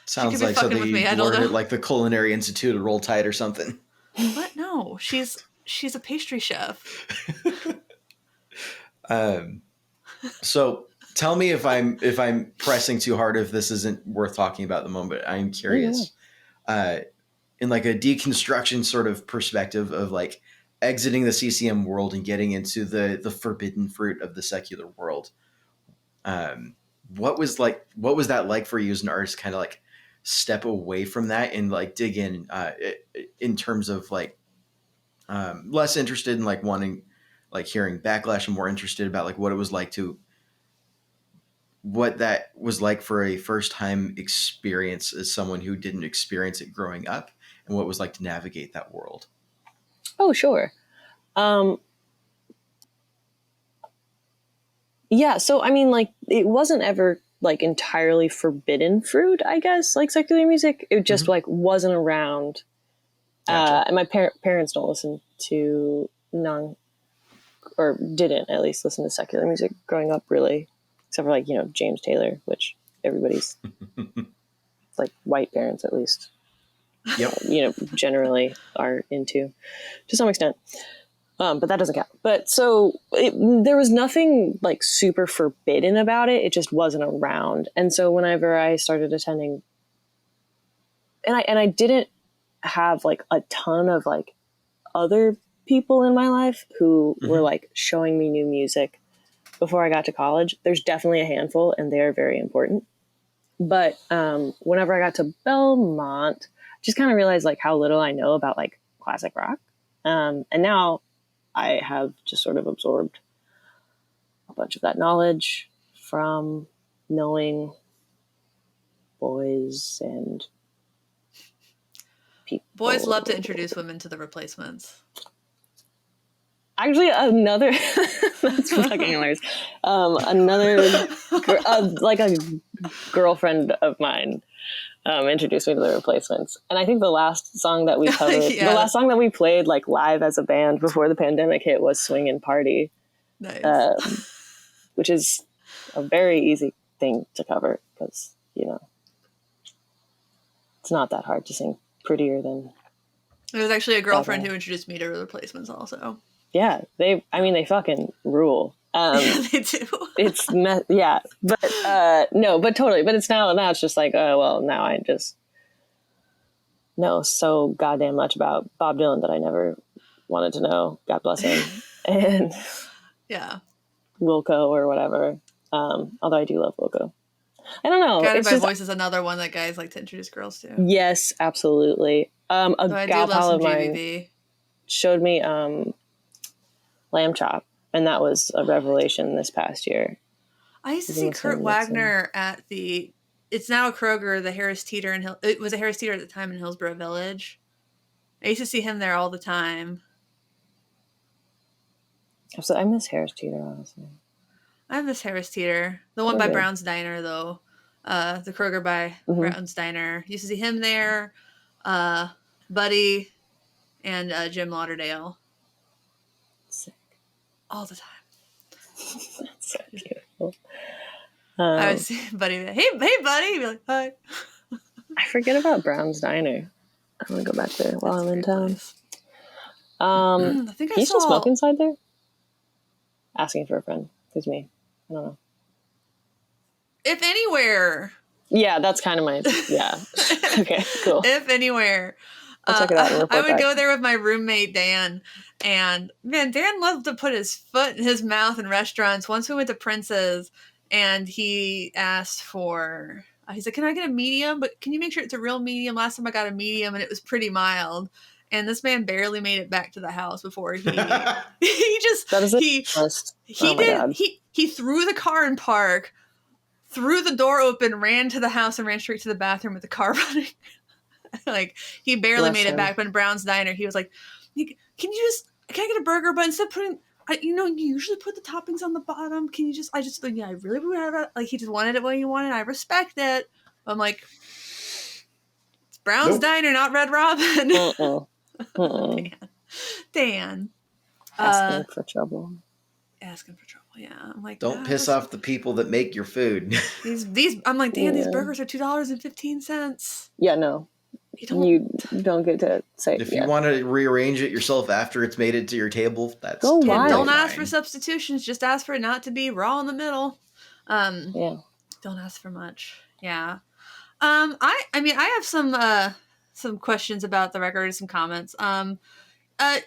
Sounds like something you learned at like the Culinary Institute at Roll Tide or something. What? No, she's a pastry chef. So tell me if I'm pressing too hard, if this isn't worth talking about at the moment. I'm curious. In like a deconstruction sort of perspective of like exiting the CCM world and getting into the forbidden fruit of the secular world. What was that like for you as an artist, kind of like step away from that and like dig in terms of like less interested in like wanting like hearing backlash and more interested about like what that was like for a first time experience as someone who didn't experience it growing up, and what it was like to navigate that world? Oh, sure. Yeah. So, I mean, like, it wasn't ever like entirely forbidden fruit, I guess, like secular music. It just like wasn't around. Gotcha. And my parents don't listen to or didn't at least listen to secular music growing up, really, except for like, you know, James Taylor, which everybody's like white parents at least, you know, generally are into to some extent. But that doesn't count. But so there was nothing like super forbidden about it. It just wasn't around. And so whenever I started attending, and I didn't have like a ton of like other people in my life who were like showing me new music before I got to college. There's definitely a handful, and they are very important. But whenever I got to Belmont, just kind of realized like how little I know about like classic rock. And now I have just sort of absorbed a bunch of that knowledge from knowing boys and people. Boys love to introduce women to the Replacements. Actually, another that's fucking hilarious. Another like a girlfriend of mine introduced me to the Replacements, and I think the last song that we covered, the last song that we played like live as a band before the pandemic hit was "Swingin' Party," which is a very easy thing to cover because, you know, it's not that hard to sing prettier than. It was actually a girlfriend who introduced me to the Replacements also. Yeah, they fucking rule. They do. But totally. But it's now it's just like, oh, well, now I just know so goddamn much about Bob Dylan that I never wanted to know. God bless him. And Wilco or whatever. Although I do love Wilco. I don't know. Guided by Voice is another one that guys like to introduce girls to. Yes, absolutely. A gal pal of mine showed me Lamb Chop, and that was a revelation this past year. I used to see Kurt Wagner at it's now a Kroger, the Harris Teeter it was a Harris Teeter at the time in Hillsborough Village. I used to see him there all the time. So I miss Harris Teeter, honestly. I miss Harris Teeter. The one by Brown's Diner, though. The Kroger by Brown's Diner. Used to see him there. Buddy and Jim Lauderdale. Sick. All the time. That's so beautiful. I would see Buddy. Hey, buddy. He'd be like, hi. I forget about Brown's Diner. I want to go back there while I'm in town. I think I still smoke inside there? Asking for a friend. Who's me? I don't know. If anywhere. Yeah, that's kind of my. Yeah. Okay, cool. If anywhere. I'll check it out and report I would back. go there with my roommate Dan, and man, Dan loved to put his foot in his mouth in restaurants. Once we went to Prince's, and he asked for. He's like, "Can I get a medium? But can you make sure it's a real medium?" Last time I got a medium, and it was pretty mild. And this man barely made it back to the house before he he threw the car in park, threw the door open, ran to the house, and ran straight to the bathroom with the car running. Like, he barely made it back. But in Brown's Diner, he was like, can I get a burger? But instead of putting, you usually put the toppings on the bottom. Can you I really would have it. Like, he just wanted it what you wanted. I respect it. I'm like, it's Brown's Diner, not Red Robin. Dan. Asking for trouble. Yeah. I'm like, don't piss off the people that make your food. these I'm like, Dan, these burgers are $2.15. Yeah, no. You don't get to say. If you want to rearrange it yourself after it's made it to your table, that's totally fine. Don't ask for substitutions. Just ask for it not to be raw in the middle. Don't ask for much. Yeah. I have some questions about the record, some comments.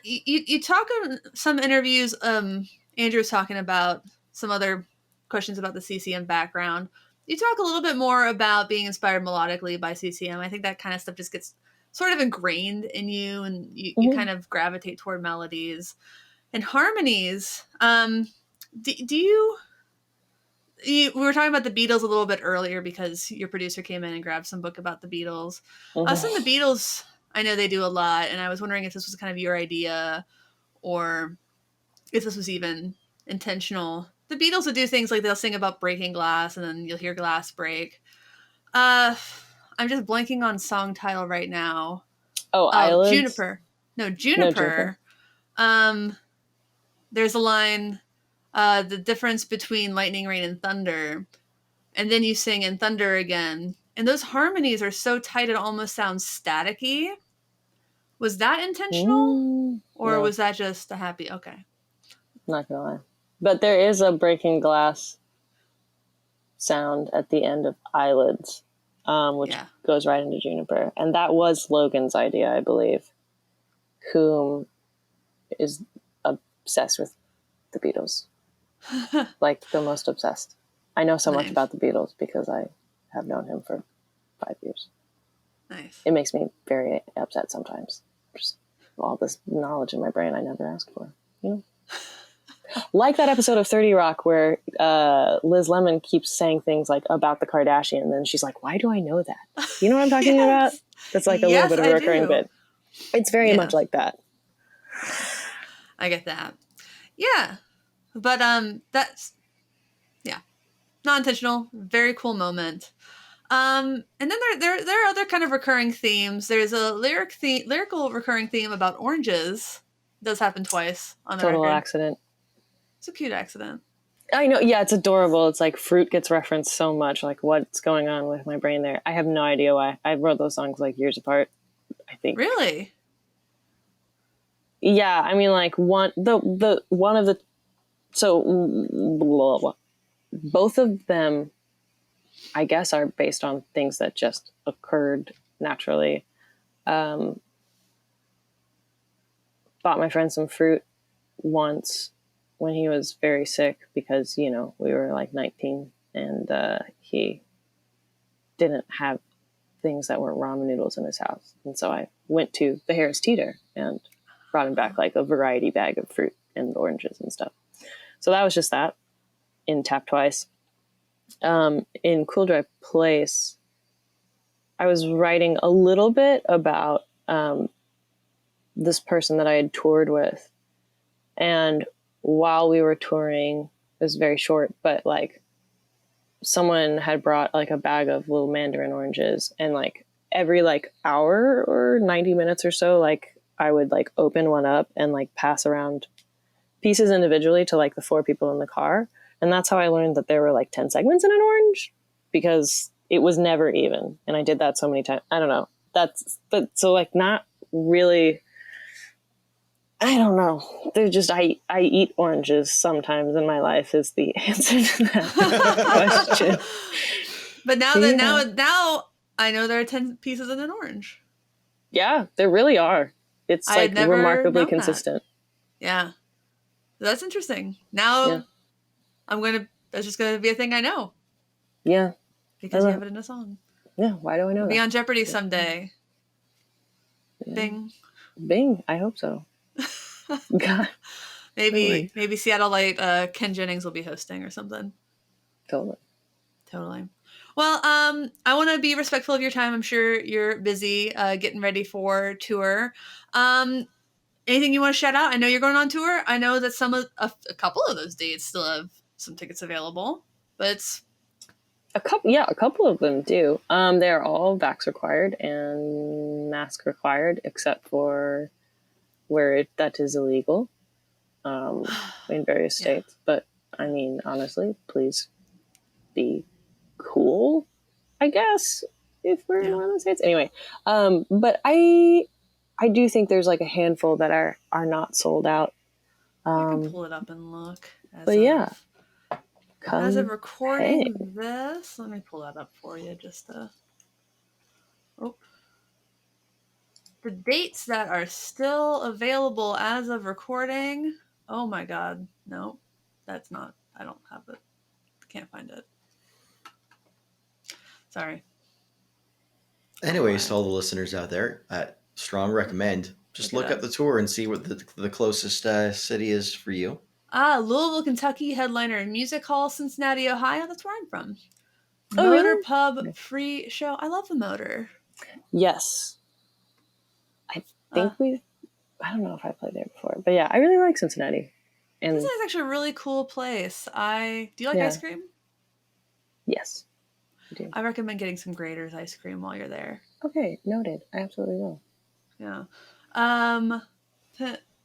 You talk in some interviews. Andrew was talking about some other questions about the CCM background. You talk a little bit more about being inspired melodically by CCM. I think that kind of stuff just gets sort of ingrained in you, and you kind of gravitate toward melodies and harmonies. We were talking about the Beatles a little bit earlier because your producer came in and grabbed some book about the Beatles. Some of the Beatles, I know they do a lot, and I was wondering if this was kind of your idea or if this was even intentional the Beatles would do things like they'll sing about breaking glass and then you'll hear glass break. I'm just blanking on song title right now. Oh, Eyelids? Juniper. No, Juniper. There's a line, the difference between lightning, rain, and thunder. And then you sing and thunder again. And those harmonies are so tight it almost sounds staticky. Was that intentional? Or was that just a happy... Okay. Not gonna lie. But there is a breaking glass sound at the end of Eyelids, which goes right into Juniper. And that was Logan's idea, I believe, whom is obsessed with the Beatles. Like, the most obsessed. I know so much about the Beatles because I have known him for 5 years. Nice. It makes me very upset sometimes. Just all this knowledge in my brain I never asked for, you know? Like that episode of 30 Rock where Liz Lemon keeps saying things like about the Kardashians, and then she's like, why do I know that? You know what I'm talking about? That's like a little bit of a recurring bit. It's very much like that. I get that. Yeah. But that's not intentional. Very cool moment. And then there are other kind of recurring themes. There's a lyrical recurring theme about oranges. It does happen twice on the Total record. accident. It's a cute accident. I know. Yeah, it's adorable. It's like fruit gets referenced so much. Like, what's going on with my brain there? I have no idea why. I wrote those songs like years apart, I think. Really? Yeah, I mean, like both of them, I guess, are based on things that just occurred naturally. Bought my friend some fruit once when he was very sick because, you know, we were like 19 and he didn't have things that weren't ramen noodles in his house. And so I went to the Harris Teeter and brought him back like a variety bag of fruit and oranges and stuff. So that was just that in Tap Twice. In Cool Dry Place, I was writing a little bit about this person that I had toured with. And while we were touring, it was very short, but like someone had brought like a bag of little mandarin oranges, and like every like hour or 90 minutes or so, like I would like open one up and like pass around pieces individually to like the 4 people in the car. And that's how I learned that there were like 10 segments in an orange, because it was never even. And I did that so many times. I don't know. But so like not really, I don't know. They're just, I eat oranges sometimes in my life is the answer to that question. But now now I know there are 10 pieces in an orange. Yeah, there really are. It's like remarkably consistent. That. Yeah. That's interesting. Now that's just going to be a thing I know. Yeah. Because you have it in a song. Yeah, why do I know that? Be on Jeopardy someday. Yeah. Bing. Bing, I hope so. God. Maybe Seattle Light, Ken Jennings will be hosting or something. Totally. Well, I want to be respectful of your time. I'm sure you're busy getting ready for tour. Anything you want to shout out? I know you're going on tour. I know that a couple of those dates still have some tickets available, but it's a couple of them do. They're all vax required and mask required, except for where that is illegal in various states. But I mean, honestly, please be cool, I guess, if we're in one of the states. Anyway, but I do think there's like a handful that are not sold out. I can pull it up and look. As of recording this, let me pull that up for you just to... The dates that are still available as of recording. Oh my God. No, that's not. I don't have it. Can't find it. Sorry. Anyways, to all the listeners out there, strong recommend. Just look up the tour and see what the closest city is for you. Louisville, Kentucky, headliner in Music Hall, Cincinnati, Ohio. That's where I'm from. Oh, Motor really? Pub free show. I love the Motor. Yes. I think I don't know if I played there before, but yeah, I really like Cincinnati. And this is actually a really cool place. Do you like ice cream? Yes, I do. I recommend getting some Grater's ice cream while you're there. Okay, noted. I absolutely will. Yeah.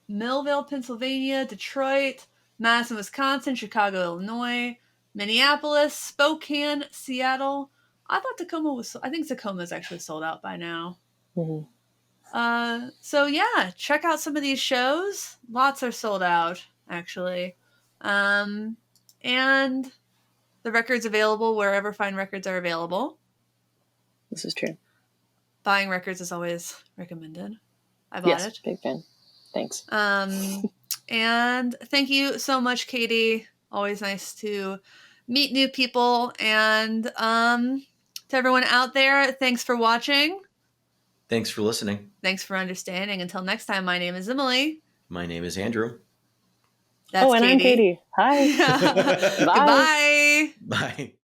Millville, Pennsylvania, Detroit, Madison, Wisconsin, Chicago, Illinois, Minneapolis, Spokane, Seattle. I think Tacoma is actually sold out by now. Mm-hmm. So yeah, check out some of these shows. Lots are sold out, actually. And the record's available wherever fine records are available. This is true. Buying records is always recommended. I bought it. Big fan. Thanks. And thank you so much, Katy. Always nice to meet new people. And to everyone out there, thanks for watching. Thanks for listening. Thanks for understanding. Until next time, my name is Emily. My name is Andrew. That's Katy. I'm Katy. Hi. Bye. Bye.